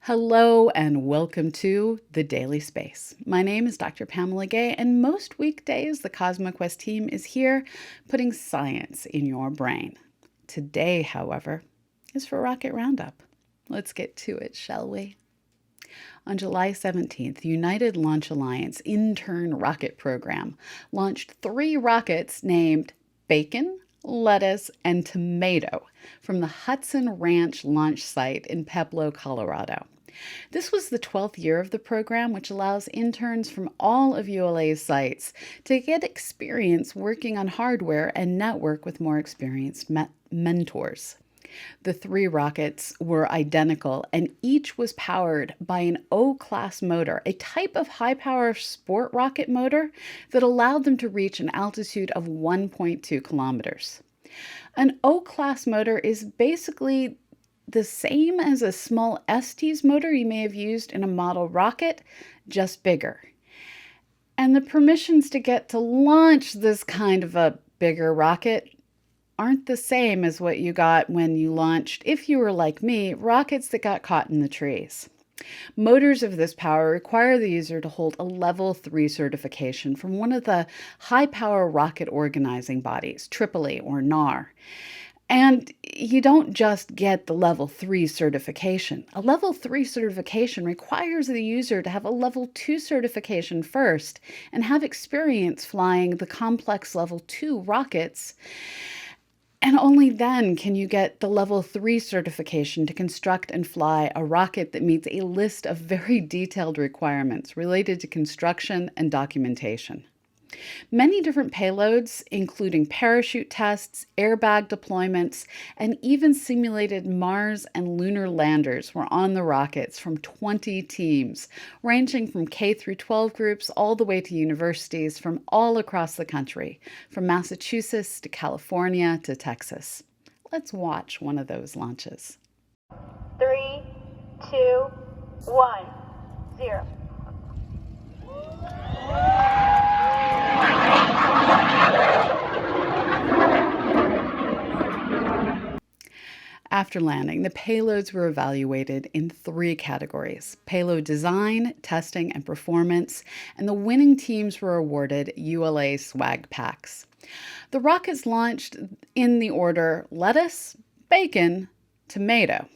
Hello and welcome to The Daily Space. My name is Dr. Pamela Gay, and most weekdays the CosmoQuest team is here putting science in your brain. Today, however, is for Rocket Roundup. Let's get to it, shall we? On July 17th, the United Launch Alliance Intern rocket program launched 3 rockets named Bacon, lettuce, and tomato from the Hudson Ranch launch site in Pueblo, Colorado. This was the 12th year of the program, which allows interns from all of ULA's sites to get experience working on hardware and network with more experienced mentors. The 3 rockets were identical, and each was powered by an O-class motor, a type of high-power sport rocket motor that allowed them to reach an altitude of 1.2 kilometers. An O-class motor is basically the same as a small Estes motor you may have used in a model rocket, just bigger. And the permissions to get to launch this kind of a bigger rocket aren't the same as what you got when you launched, if you were like me, rockets that got caught in the trees. Motors of this power require the user to hold a Level 3 certification from one of the high-power rocket organizing bodies, AAA or NAR. And you don't just get the Level 3 certification. A Level 3 certification requires the user to have a Level 2 certification first and have experience flying the complex Level 2 rockets. And only then can you get the Level 3 certification to construct and fly a rocket that meets a list of very detailed requirements related to construction and documentation. Many different payloads, including parachute tests, airbag deployments, and even simulated Mars and lunar landers were on the rockets from 20 teams, ranging from K through 12 groups all the way to universities from all across the country, from Massachusetts to California to Texas. Let's watch one of those launches. 3, 2, 1, 0. After landing, the payloads were evaluated in 3 categories: payload design, testing, and performance, and the winning teams were awarded ULA Swag Packs. The rockets launched in the order lettuce, bacon, tomato.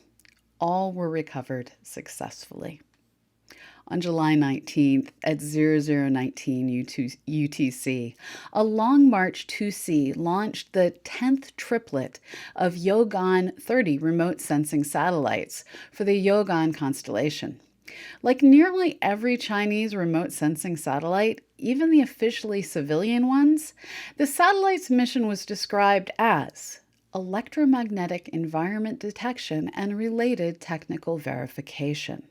All were recovered successfully. On July 19th at 0019 UTC, a Long March 2C launched the 10th triplet of Yogan 30 remote sensing satellites for the Yogan constellation. Like nearly every Chinese remote sensing satellite, even the officially civilian ones, the satellite's mission was described as electromagnetic environment detection and related technical verification.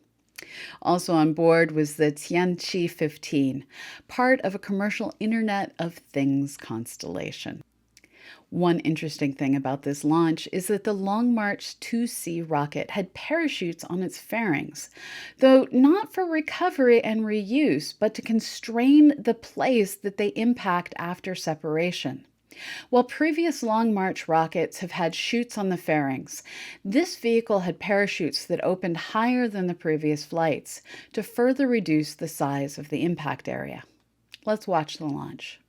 Also on board was the Tianqi 15, part of a commercial Internet of Things constellation. One interesting thing about this launch is that the Long March 2C rocket had parachutes on its fairings, though not for recovery and reuse, but to constrain the place that they impact after separation. While previous Long March rockets have had chutes on the fairings, this vehicle had parachutes that opened higher than the previous flights to further reduce the size of the impact area. Let's watch the launch.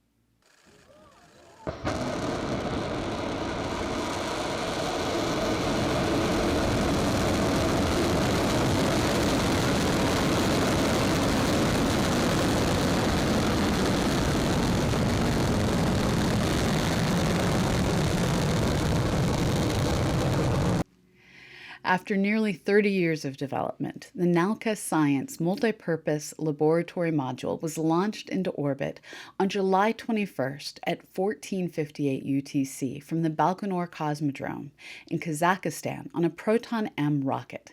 After nearly 30 years of development, the NALCO Science Multipurpose Laboratory Module was launched into orbit on July 21st at 1458 UTC from the Baikonur Cosmodrome in Kazakhstan on a Proton M rocket.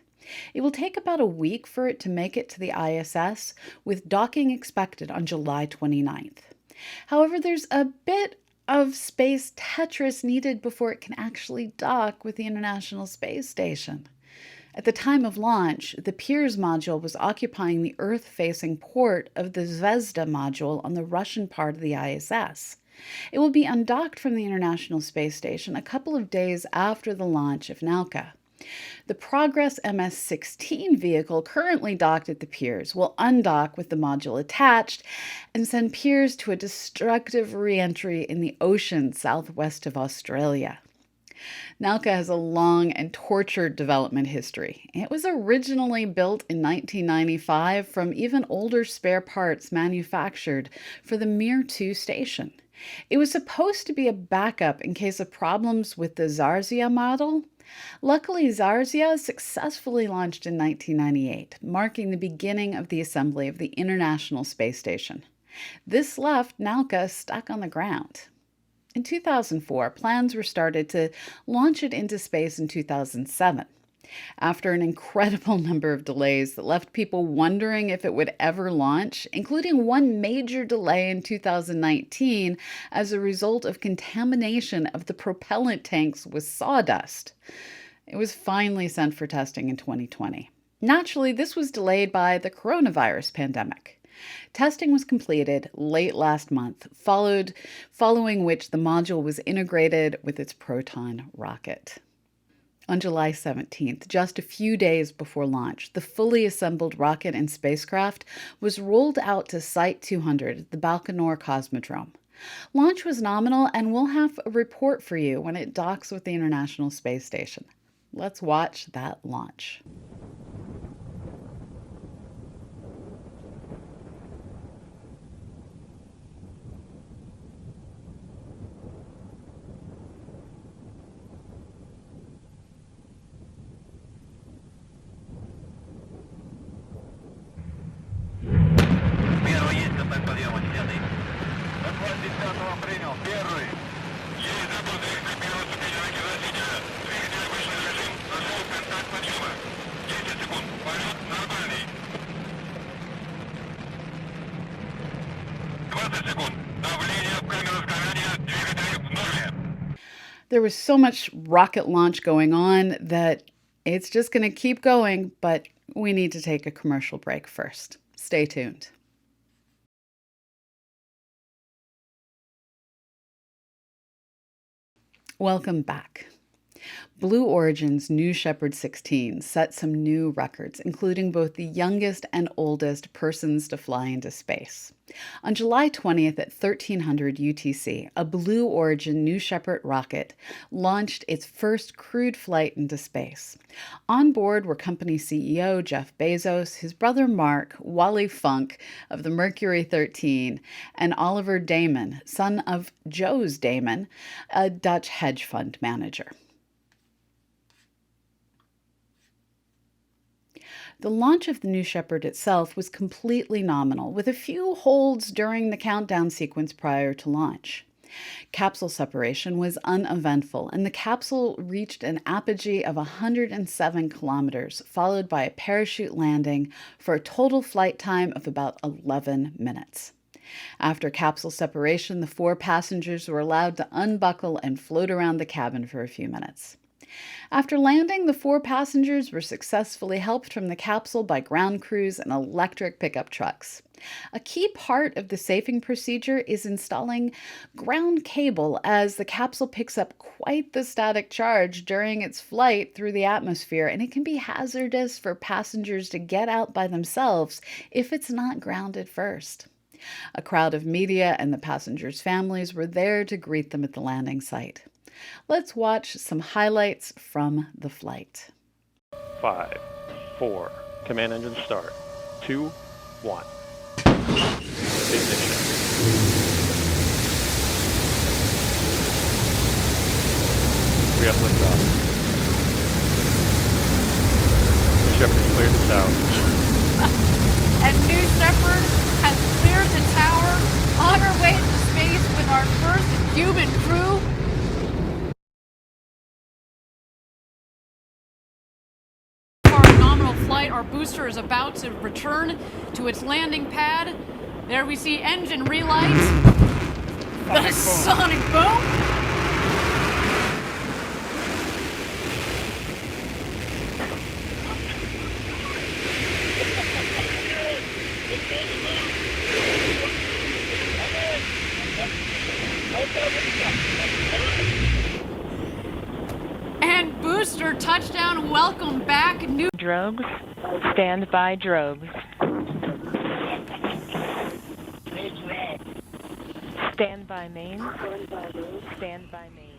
It will take about a week for it to make it to the ISS, with docking expected on July 29th. However, there's a bit of space Tetris needed before it can actually dock with the International Space Station. At the time of launch, the Pirs module was occupying the Earth-facing port of the Zvezda module on the Russian part of the ISS. It will be undocked from the International Space Station a couple of days after the launch of NALCO. The Progress MS-16 vehicle currently docked at the piers will undock with the module attached and send Piers to a destructive re-entry in the ocean southwest of Australia. NALCO has a long and tortured development history. It was originally built in 1995 from even older spare parts manufactured for the Mir 2 station. It was supposed to be a backup in case of problems with the Zarsia model. Luckily, Zarsia successfully launched in 1998, marking the beginning of the assembly of the International Space Station. This left NALCO stuck on the ground. In 2004, plans were started to launch it into space in 2007. After an incredible number of delays that left people wondering if it would ever launch, including one major delay in 2019 as a result of contamination of the propellant tanks with sawdust. It was finally sent for testing in 2020. Naturally, this was delayed by the coronavirus pandemic. Testing was completed late last month, following which the module was integrated with its Proton rocket. On July 17th, just a few days before launch, the fully assembled rocket and spacecraft was rolled out to Site 200 at the Baikonur Cosmodrome. Launch was nominal, and we'll have a report for you when it docks with the International Space Station. Let's watch that launch. There was so much rocket launch going on that it's just going to keep going, but we need to take a commercial break first. Stay tuned. Welcome back. Blue Origin's new Shepard 16 set some new records, including both the youngest and oldest persons to fly into space. On July 20th at 1300 UTC, a Blue Origin New Shepard rocket launched its first crewed flight into space. On board were company CEO Jeff Bezos, his brother Mark, Wally Funk of the Mercury 13, and Oliver Damon, son of Joost Damon, a Dutch hedge fund manager. The launch of the New Shepard itself was completely nominal, with a few holds during the countdown sequence prior to launch. Capsule separation was uneventful, and the capsule reached an apogee of 107 kilometers, followed by a parachute landing for a total flight time of about 11 minutes. After capsule separation, the 4 passengers were allowed to unbuckle and float around the cabin for a few minutes. After landing, the 4 passengers were successfully helped from the capsule by ground crews and electric pickup trucks. A key part of the safing procedure is installing ground cable, as the capsule picks up quite the static charge during its flight through the atmosphere, and it can be hazardous for passengers to get out by themselves if it's not grounded first. A crowd of media and the passengers' families were there to greet them at the landing site. Let's watch some highlights from the flight. 5, 4, command engine start. 2, 1. Ignition. We have liftoff. Shepard cleared the tower. And New Shepard has cleared the tower on her way to space with our first human crew. Flight, our booster is about to return to its landing pad. There we see engine relights. The sonic boom. And booster touchdown welcome back new Drogues, stand by drogues. Stand by main. Stand by main.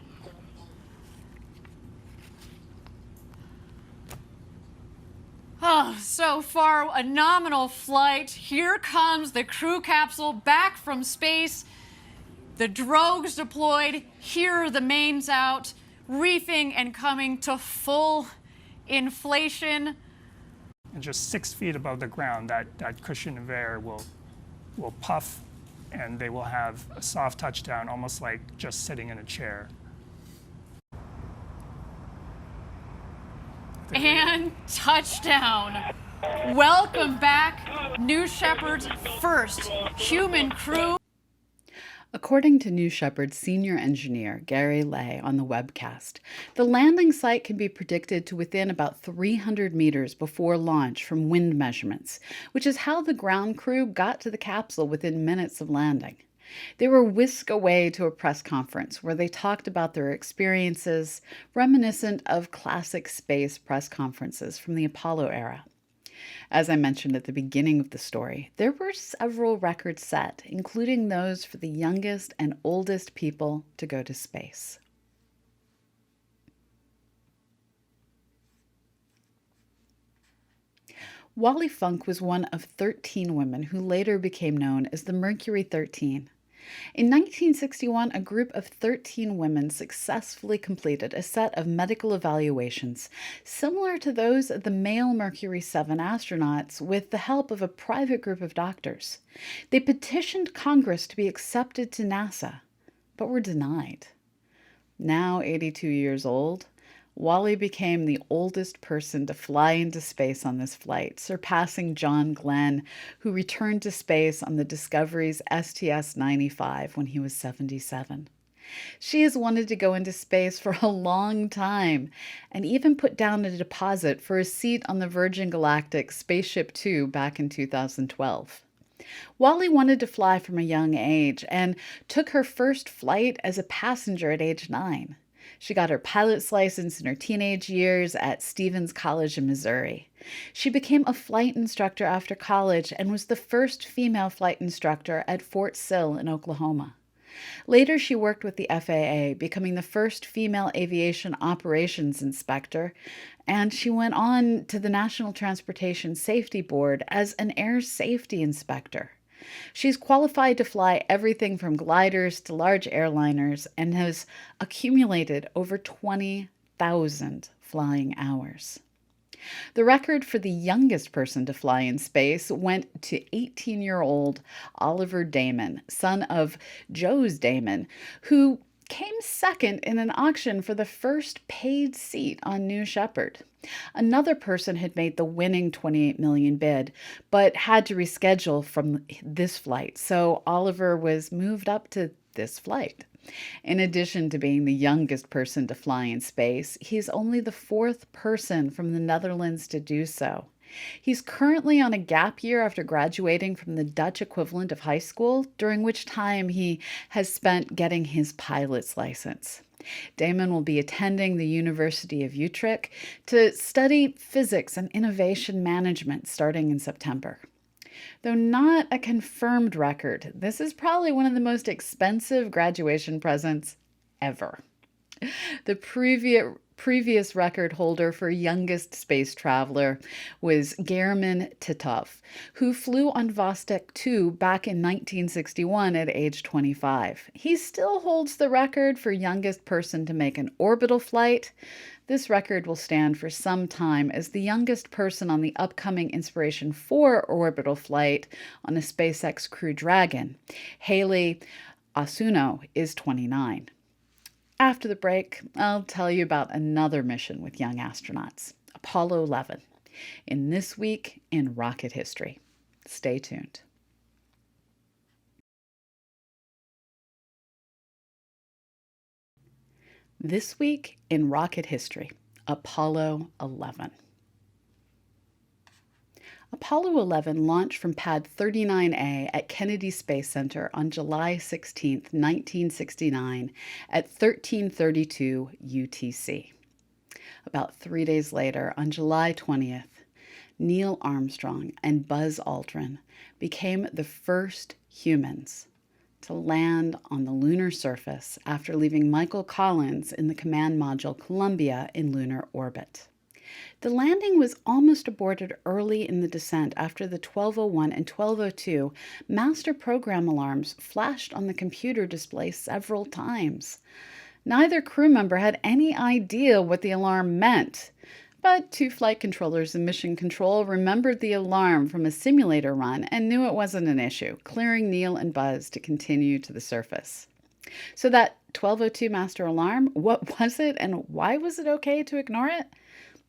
Oh, so far, a nominal flight. Here comes the crew capsule back from space. The drogues deployed. Here are the mains out, reefing and coming to full inflation. And just 6 feet above the ground, that cushion of air will puff, and they will have a soft touchdown, almost like just sitting in a chair. And touchdown. Welcome back, New Shepard's first human crew. According to New Shepard's senior engineer, Gary Lay, on the webcast, the landing site can be predicted to within about 300 meters before launch from wind measurements, which is how the ground crew got to the capsule within minutes of landing. They were whisked away to a press conference where they talked about their experiences, reminiscent of classic space press conferences from the Apollo era. As I mentioned at the beginning of the story, there were several records set, including those for the youngest and oldest people to go to space. Wally Funk was one of 13 women who later became known as the Mercury 13. In 1961, a group of 13 women successfully completed a set of medical evaluations similar to those of the male Mercury 7 astronauts with the help of a private group of doctors. They petitioned Congress to be accepted to NASA, but were denied. Now 82 years old, Wally became the oldest person to fly into space on this flight, surpassing John Glenn, who returned to space on the Discovery's STS-95 when he was 77. She has wanted to go into space for a long time and even put down a deposit for a seat on the Virgin Galactic Spaceship Two back in 2012. Wally wanted to fly from a young age and took her first flight as a passenger at age 9. She got her pilot's license in her teenage years at Stevens College in Missouri. She became a flight instructor after college and was the first female flight instructor at Fort Sill in Oklahoma. Later, she worked with the FAA, becoming the first female aviation operations inspector, and she went on to the National Transportation Safety Board as an air safety inspector. She's qualified to fly everything from gliders to large airliners and has accumulated over 20,000 flying hours. The record for the youngest person to fly in space went to 18-year-old Oliver Damon, son of Jose Damon, who came second in an auction for the first paid seat on New Shepard. Another person had made the winning $28 million bid, but had to reschedule from this flight, so Oliver was moved up to this flight. In addition to being the youngest person to fly in space, he's only the 4th person from the Netherlands to do so. He's currently on a gap year after graduating from the Dutch equivalent of high school, during which time he has spent getting his pilot's license. Damon will be attending the University of Utrecht to study physics and innovation management starting in September. Though not a confirmed record, this is probably one of the most expensive graduation presents ever. The previous record holder for youngest space traveler was German Titov, who flew on Vostok 2 back in 1961 at age 25. He still holds the record for youngest person to make an orbital flight. This record will stand for some time as the youngest person on the upcoming Inspiration 4 orbital flight on a SpaceX Crew Dragon. Haley Asuno is 29. After the break, I'll tell you about another mission with young astronauts, Apollo 11, in This Week in Rocket History. Stay tuned. This Week in Rocket History, Apollo 11. Apollo 11 launched from Pad 39A at Kennedy Space Center on July 16, 1969 at 1332 UTC. About 3 days later, on July 20th, Neil Armstrong and Buzz Aldrin became the first humans to land on the lunar surface after leaving Michael Collins in the command module Columbia in lunar orbit. The landing was almost aborted early in the descent after the 1201 and 1202 master program alarms flashed on the computer display several times. Neither crew member had any idea what the alarm meant, but 2 flight controllers in mission control remembered the alarm from a simulator run and knew it wasn't an issue, clearing Neil and Buzz to continue to the surface. So that 1202 master alarm, what was it and why was it okay to ignore it?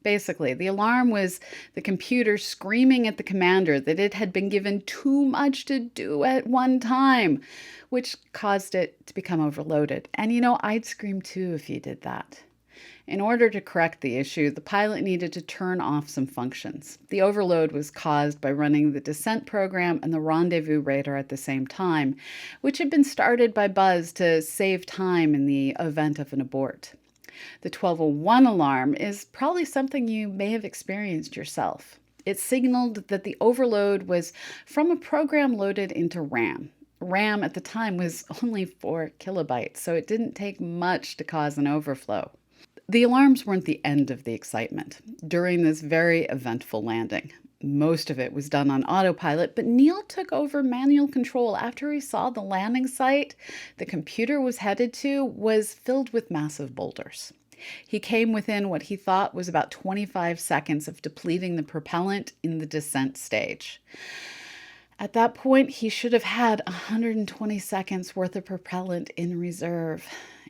Basically, the alarm was the computer screaming at the commander that it had been given too much to do at one time, which caused it to become overloaded. And I'd scream too if you did that. In order to correct the issue, the pilot needed to turn off some functions. The overload was caused by running the descent program and the rendezvous radar at the same time, which had been started by Buzz to save time in the event of an abort. The 1201 alarm is probably something you may have experienced yourself. It signaled that the overload was from a program loaded into RAM. RAM at the time was only 4 kilobytes, so it didn't take much to cause an overflow. The alarms weren't the end of the excitement during this very eventful landing. Most of it was done on autopilot, but Neil took over manual control after he saw the landing site the computer was headed to was filled with massive boulders. He came within what he thought was about 25 seconds of depleting the propellant in the descent stage. At that point, he should have had 120 seconds worth of propellant in reserve.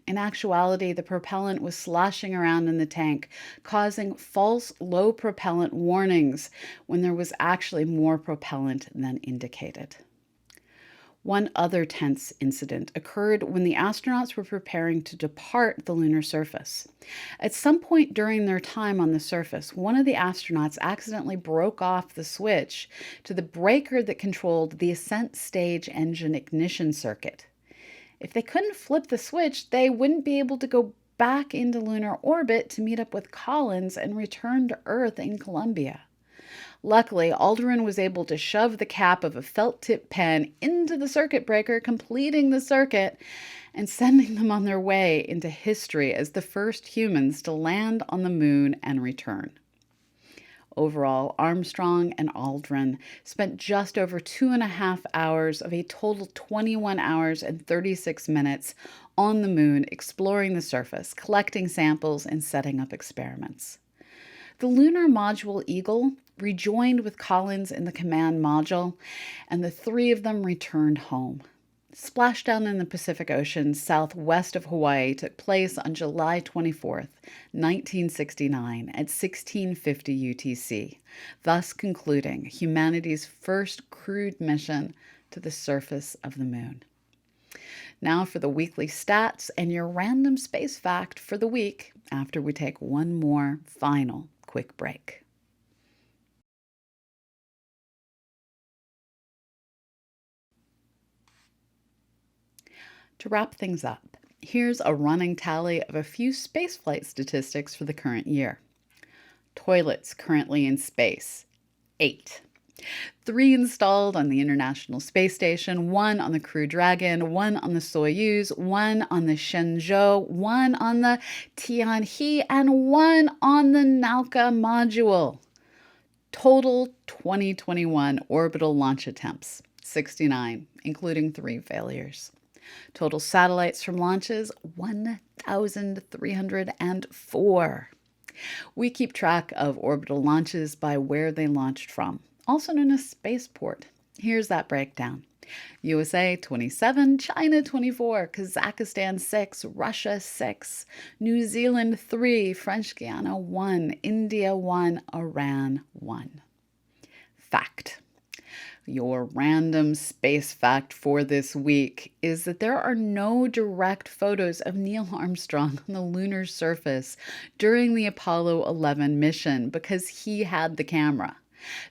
In actuality, the propellant was sloshing around in the tank, causing false low propellant warnings when there was actually more propellant than indicated. One other tense incident occurred when the astronauts were preparing to depart the lunar surface. At some point during their time on the surface, one of the astronauts accidentally broke off the switch to the breaker that controlled the ascent stage engine ignition circuit. If they couldn't flip the switch, they wouldn't be able to go back into lunar orbit to meet up with Collins and return to Earth in Columbia. Luckily, Aldrin was able to shove the cap of a felt-tip pen into the circuit breaker, completing the circuit and sending them on their way into history as the first humans to land on the moon and return. Overall, Armstrong and Aldrin spent just over 2.5 hours of a total 21 hours and 36 minutes on the moon, exploring the surface, collecting samples, and setting up experiments. The lunar module Eagle rejoined with Collins in the command module, and the 3 of them returned home. Splashdown in the Pacific Ocean southwest of Hawaii took place on July 24th, 1969 at 1650 UTC, thus concluding humanity's first crewed mission to the surface of the moon. Now for the weekly stats and your random space fact for the week after we take one more final quick break. To wrap things up, here's a running tally of a few spaceflight statistics for the current year. Toilets currently in space, 8. 3 installed on the International Space Station, 1 on the Crew Dragon, 1 on the Soyuz, 1 on the Shenzhou, 1 on the Tianhe, and 1 on the NALCO module. Total 2021 orbital launch attempts, 69, including 3 failures. Total satellites from launches, 1,304. We keep track of orbital launches by where they launched from, also known as spaceport. Here's that breakdown. USA 27, China 24, Kazakhstan 6, Russia 6, New Zealand 3, French Guiana 1, India 1, Iran 1. Fact. Your random space fact for this week is that there are no direct photos of Neil Armstrong on the lunar surface during the Apollo 11 mission because he had the camera.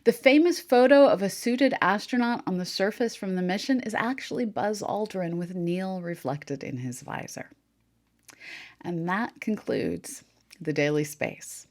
The famous photo of a suited astronaut on the surface from the mission is actually Buzz Aldrin with Neil reflected in his visor. And that concludes The Daily Space.